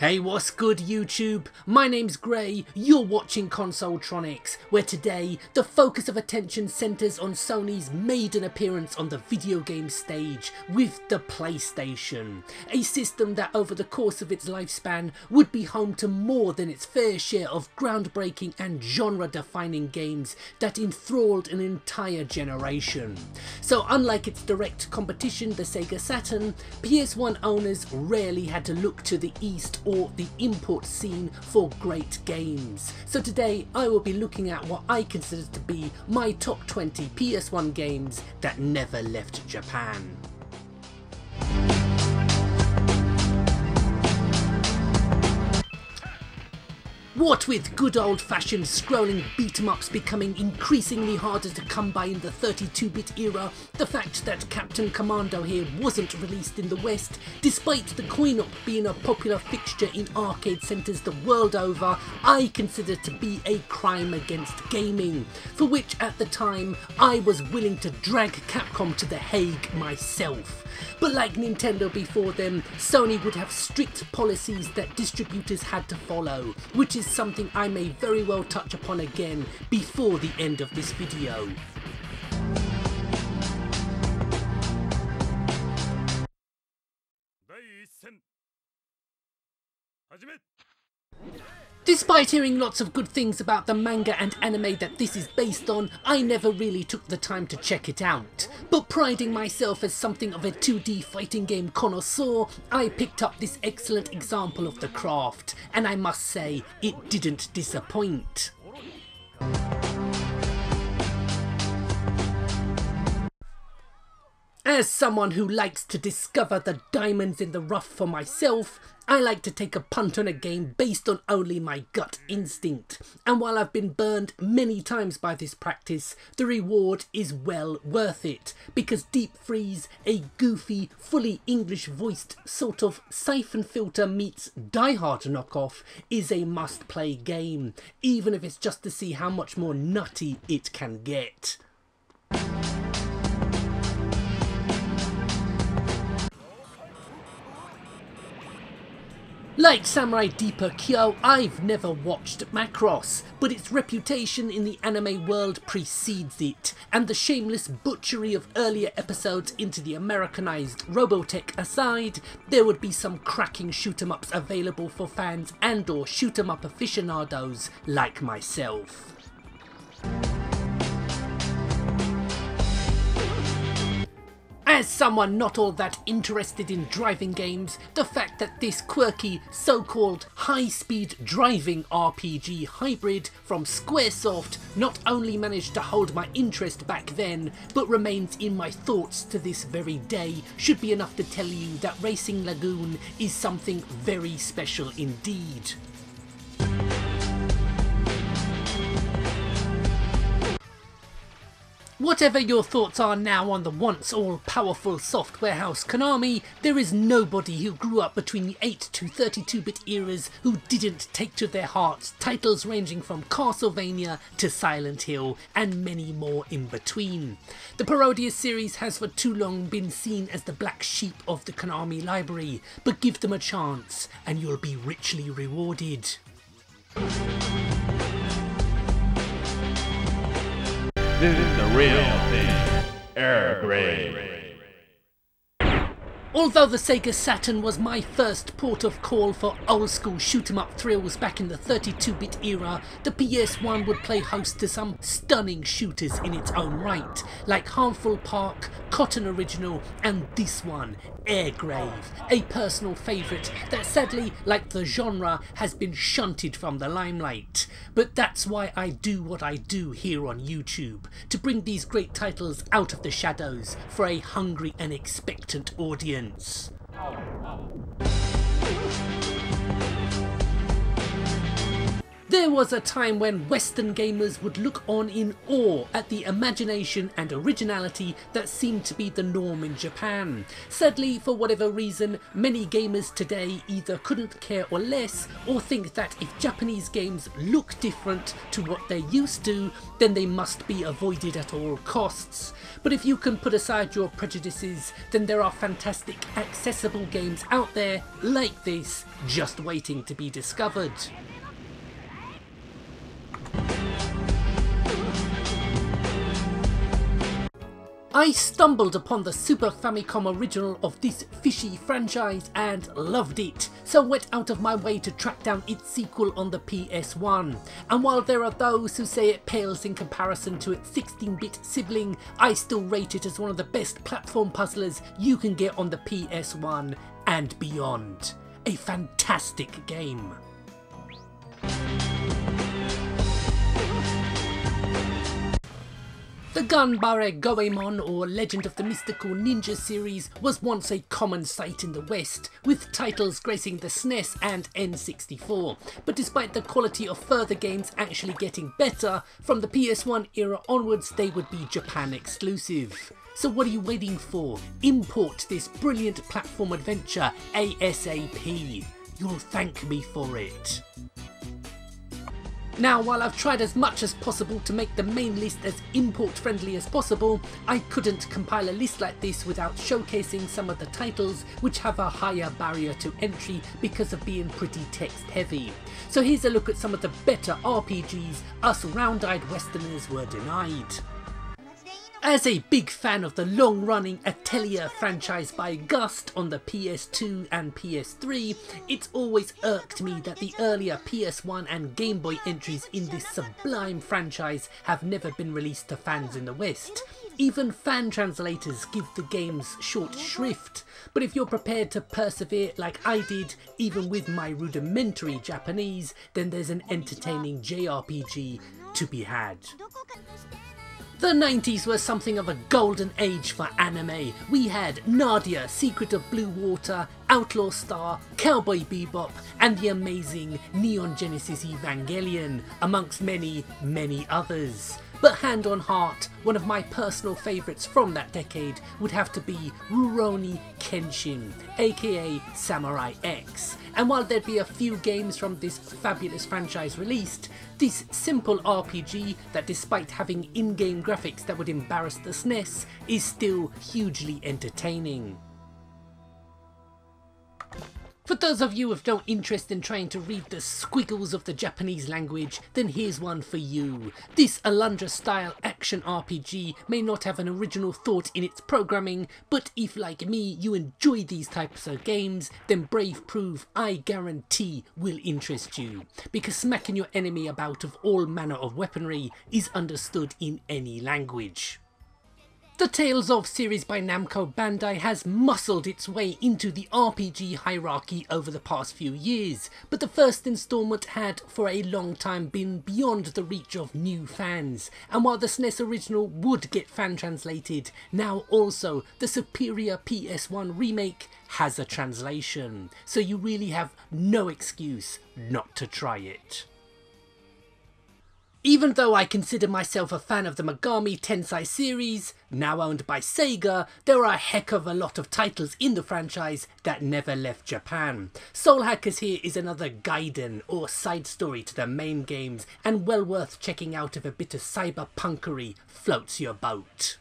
Hey, what's good YouTube? My name's Gray, you're watching Consoletronix, where today the focus of attention centres on Sony's maiden appearance on the video game stage with the PlayStation. A system that over the course of its lifespan would be home to more than its fair share of groundbreaking and genre-defining games that enthralled an entire generation. So unlike its direct competition, the Sega Saturn, PS1 owners rarely had to look to the east or the import scene for great games. So today I will be looking at what I consider to be my top 20 PS1 games that never left Japan. What with good old-fashioned scrolling beat-em-ups becoming increasingly harder to come by in the 32-bit era, the fact that Captain Commando here wasn't released in the West, despite the coin-op being a popular fixture in arcade centres the world over, I consider to be a crime against gaming, for which at the time I was willing to drag Capcom to The Hague myself. But like Nintendo before them, Sony would have strict policies that distributors had to follow, which is something I may very well touch upon again before the end of this video. Despite hearing lots of good things about the manga and anime that this is based on, I never really took the time to check it out. But priding myself as something of a 2D fighting game connoisseur, I picked up this excellent example of the craft, and I must say, it didn't disappoint. As someone who likes to discover the diamonds in the rough for myself, I like to take a punt on a game based on only my gut instinct, and while I've been burned many times by this practice, the reward is well worth it, because Deep Freeze, a goofy, fully English voiced sort of Siphon Filter meets Die Hard knockoff, is a must play game, even if it's just to see how much more nutty it can get. Like Samurai Deeper Kyo, I've never watched Macross, but its reputation in the anime world precedes it, and the shameless butchery of earlier episodes into the Americanized Robotech aside, there would be some cracking shoot-em-ups available for fans and or shoot-em-up aficionados like myself. As someone not all that interested in driving games, the fact that this quirky, so-called high-speed driving RPG hybrid from Squaresoft not only managed to hold my interest back then, but remains in my thoughts to this very day, should be enough to tell you that Racing Lagoon is something very special indeed. Whatever your thoughts are now on the once all-powerful software house Konami, there is nobody who grew up between the 8 to 32-bit eras who didn't take to their hearts titles ranging from Castlevania to Silent Hill and many more in between. The Parodius series has for too long been seen as the black sheep of the Konami library, but give them a chance and you'll be richly rewarded. This is the real thing. Earl Grey. Although the Sega Saturn was my first port of call for old school shoot-em-up thrills back in the 32-bit era, the PS1 would play host to some stunning shooters in its own right, like Harmful Park, Cotton Original, and this one, Airgrave, a personal favourite that sadly, like the genre, has been shunted from the limelight. But that's why I do what I do here on YouTube, to bring these great titles out of the shadows for a hungry and expectant audience. There was a time when Western gamers would look on in awe at the imagination and originality that seemed to be the norm in Japan. Sadly, for whatever reason, many gamers today either couldn't care or less, or think that if Japanese games look different to what they're used to, then they must be avoided at all costs. But if you can put aside your prejudices, then there are fantastic accessible games out there like this, just waiting to be discovered. I stumbled upon the Super Famicom original of this fishy franchise and loved it, so went out of my way to track down its sequel on the PS1. And while there are those who say it pales in comparison to its 16-bit sibling, I still rate it as one of the best platform puzzlers you can get on the PS1 and beyond. A fantastic game. The Ganbare Goemon, or Legend of the Mystical Ninja series, was once a common sight in the West, with titles gracing the SNES and N64, but despite the quality of further games actually getting better, from the PS1 era onwards they would be Japan exclusive. So what are you waiting for? Import this brilliant platform adventure ASAP. You'll thank me for it. Now, while I've tried as much as possible to make the main list as import friendly as possible, I couldn't compile a list like this without showcasing some of the titles which have a higher barrier to entry because of being pretty text heavy. So here's a look at some of the better RPGs us round-eyed Westerners were denied. As a big fan of the long-running Atelier franchise by Gust on the PS2 and PS3, it's always irked me that the earlier PS1 and Game Boy entries in this sublime franchise have never been released to fans in the West. Even fan translators give the games short shrift, but if you're prepared to persevere like I did, even with my rudimentary Japanese, then there's an entertaining JRPG to be had. The 90s were something of a golden age for anime. We had Nadia, Secret of Blue Water, Outlaw Star, Cowboy Bebop, and the amazing Neon Genesis Evangelion, amongst many, many others. But hand on heart, one of my personal favourites from that decade would have to be Rurouni Kenshin, aka Samurai X. And while there'd be a few games from this fabulous franchise released, this simple RPG that, despite having in-game graphics that would embarrass the SNES, is still hugely entertaining. For those of you with no interest in trying to read the squiggles of the Japanese language, then here's one for you. This Alundra-style action RPG may not have an original thought in its programming, but if, like me, you enjoy these types of games, then Brave Proof, I guarantee, will interest you, because smacking your enemy about of all manner of weaponry is understood in any language. The Tales of series by Namco Bandai has muscled its way into the RPG hierarchy over the past few years, but the first installment had for a long time been beyond the reach of new fans, and while the SNES original would get fan translated, now also the superior PS1 remake has a translation, so you really have no excuse not to try it. Even though I consider myself a fan of the Megami Tensei series, now owned by Sega, there are a heck of a lot of titles in the franchise that never left Japan. Soul Hackers here is another Gaiden or side story to the main games, and well worth checking out if a bit of cyberpunkery floats your boat.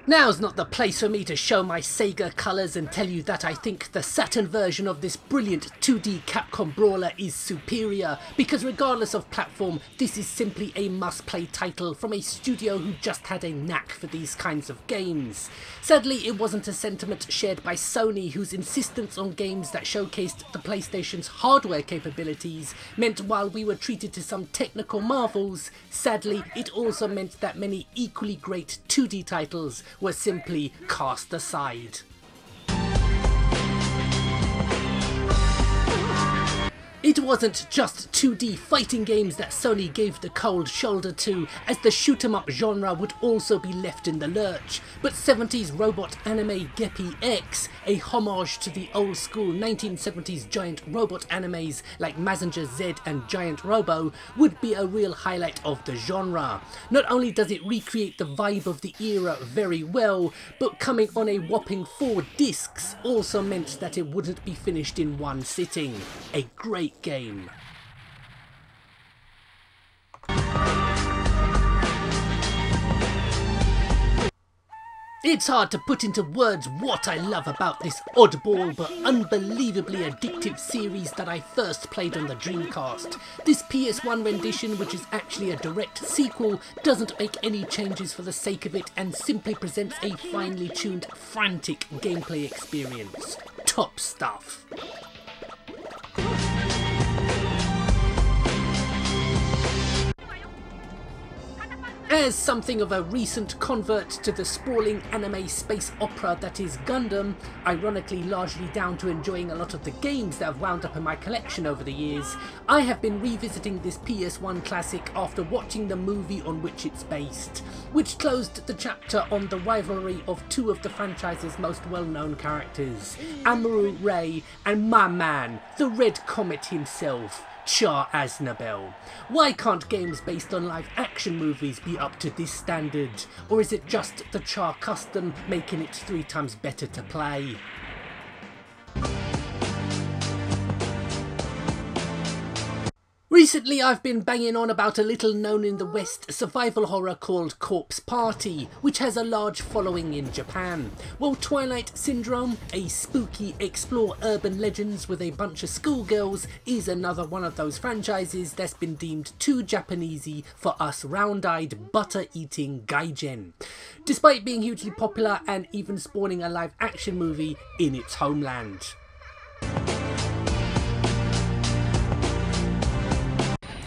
Now's not the place for me to show my Sega colours and tell you that I think the Saturn version of this brilliant 2D Capcom brawler is superior, because regardless of platform, this is simply a must-play title from a studio who just had a knack for these kinds of games. Sadly, it wasn't a sentiment shared by Sony, whose insistence on games that showcased the PlayStation's hardware capabilities meant while we were treated to some technical marvels, sadly it also meant that many equally great 2D titles were simply cast aside. It wasn't just 2D fighting games that Sony gave the cold shoulder to, as the shoot-'em-up genre would also be left in the lurch, but 70s robot anime Geppy X, a homage to the old school 1970s giant robot animes like Mazinger Z and Giant Robo, would be a real highlight of the genre. Not only does it recreate the vibe of the era very well, but coming on a whopping 4 discs also meant that it wouldn't be finished in one sitting. A great game. It's hard to put into words what I love about this oddball but unbelievably addictive series that I first played on the Dreamcast. This PS1 rendition, which is actually a direct sequel, doesn't make any changes for the sake of it and simply presents a finely tuned, frantic gameplay experience. Top stuff. As something of a recent convert to the sprawling anime space opera that is Gundam, ironically largely down to enjoying a lot of the games that have wound up in my collection over the years, I have been revisiting this PS1 classic after watching the movie on which it's based, which closed the chapter on the rivalry of two of the franchise's most well-known characters, Amuro Ray and my man, the Red Comet himself, Char Aznable. Why can't games based on live action movies be up to this standard? Or is it just the Char custom making it 3 times better to play? Recently I've been banging on about a little known in the West survival horror called Corpse Party, which has a large following in Japan. Well, Twilight Syndrome, a spooky explore urban legends with a bunch of schoolgirls, is another one of those franchises that's been deemed too Japanesey for us round-eyed, butter-eating gaijin, despite being hugely popular and even spawning a live action movie in its homeland.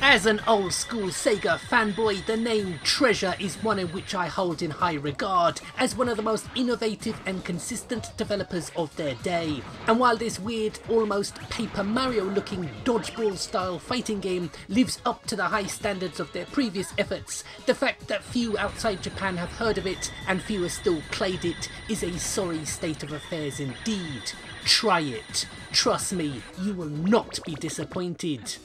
As an old school Sega fanboy, the name Treasure is one in which I hold in high regard as one of the most innovative and consistent developers of their day. And while this weird, almost Paper Mario looking dodgeball style fighting game lives up to the high standards of their previous efforts, the fact that few outside Japan have heard of it and fewer still played it is a sorry state of affairs indeed. Try it. Trust me, you will not be disappointed.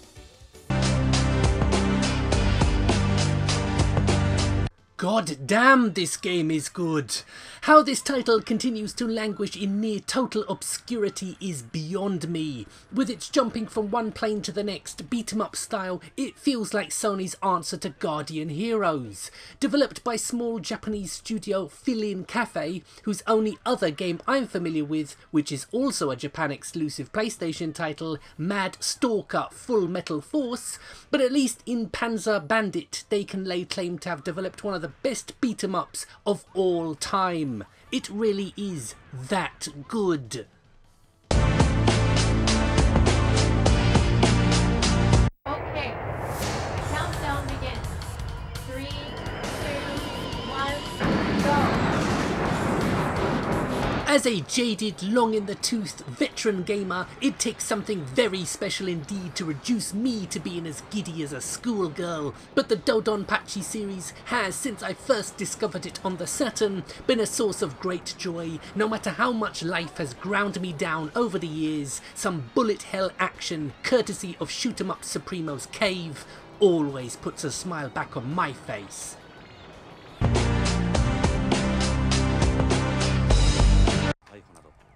God damn, this game is good. How this title continues to languish in near total obscurity is beyond me. With its jumping from one plane to the next, beat-em-up style, it feels like Sony's answer to Guardian Heroes. Developed by small Japanese studio Fill-In Cafe, whose only other game I'm familiar with, which is also a Japan-exclusive PlayStation title, Mad Stalker Full Metal Force, but at least in Panzer Bandit they can lay claim to have developed one of the best beat-em-ups of all time. It really is that good. Okay, countdown begins. 3, 2, 1, go! As a jaded, long-in-the-tooth veteran gamer, it takes something very special indeed to reduce me to being as giddy as a schoolgirl, but the Dodonpachi series has, since I first discovered it on the Saturn, been a source of great joy. No matter how much life has ground me down over the years, some bullet hell action, courtesy of Shoot-'em-up Supremo's Cave, always puts a smile back on my face.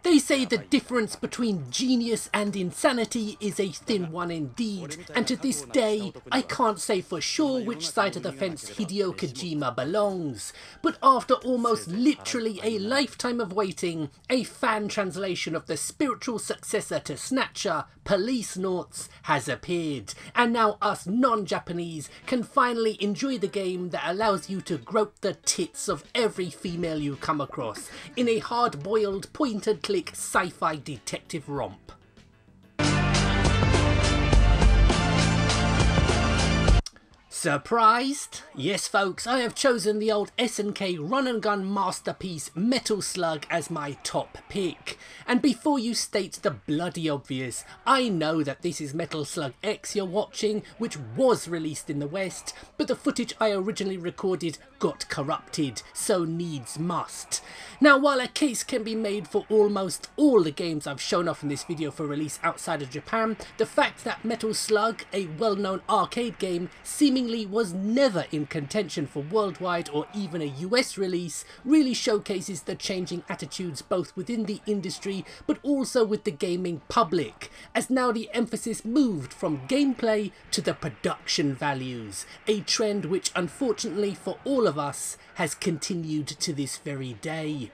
They say the difference between genius and insanity is a thin one indeed, and to this day, I can't say for sure which side of the fence Hideo Kojima belongs. But after almost literally a lifetime of waiting, a fan translation of the spiritual successor to Snatcher, Police Noughts, has appeared, and now us non-Japanese can finally enjoy the game that allows you to grope the tits of every female you come across, in a hard-boiled, point-and-click sci-fi detective romp. Surprised? Yes folks, I have chosen the old SNK run and gun masterpiece Metal Slug as my top pick. And before you state the bloody obvious, I know that this is Metal Slug X you're watching, which was released in the West, but the footage I originally recorded got corrupted, so needs must. Now while a case can be made for almost all the games I've shown off in this video for release outside of Japan, the fact that Metal Slug, a well-known arcade game, seemingly was never in contention for worldwide or even a US release, really showcases the changing attitudes both within the industry but also with the gaming public, as now the emphasis moved from gameplay to the production values, a trend which unfortunately for all of us has continued to this very day.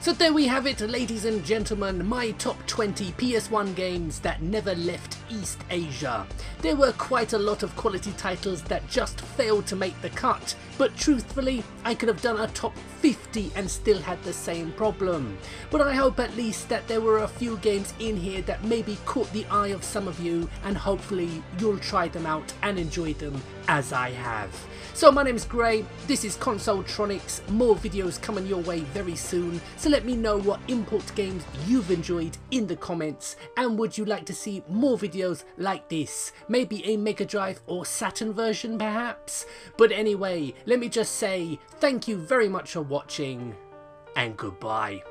So there we have it, ladies and gentlemen, my top 20 PS1 games that never left East Asia. There were quite a lot of quality titles that just failed to make the cut, but truthfully I could have done a top 50 and still had the same problem. But I hope at least that there were a few games in here that maybe caught the eye of some of you, and hopefully you'll try them out and enjoy them as I have. So my name's Gray, this is Consoletronix, more videos coming your way very soon, so let me know what import games you've enjoyed in the comments, and would you like to see more videos like this, maybe a Mega Drive or Saturn version perhaps? But anyway, let me just say thank you very much for watching, and goodbye.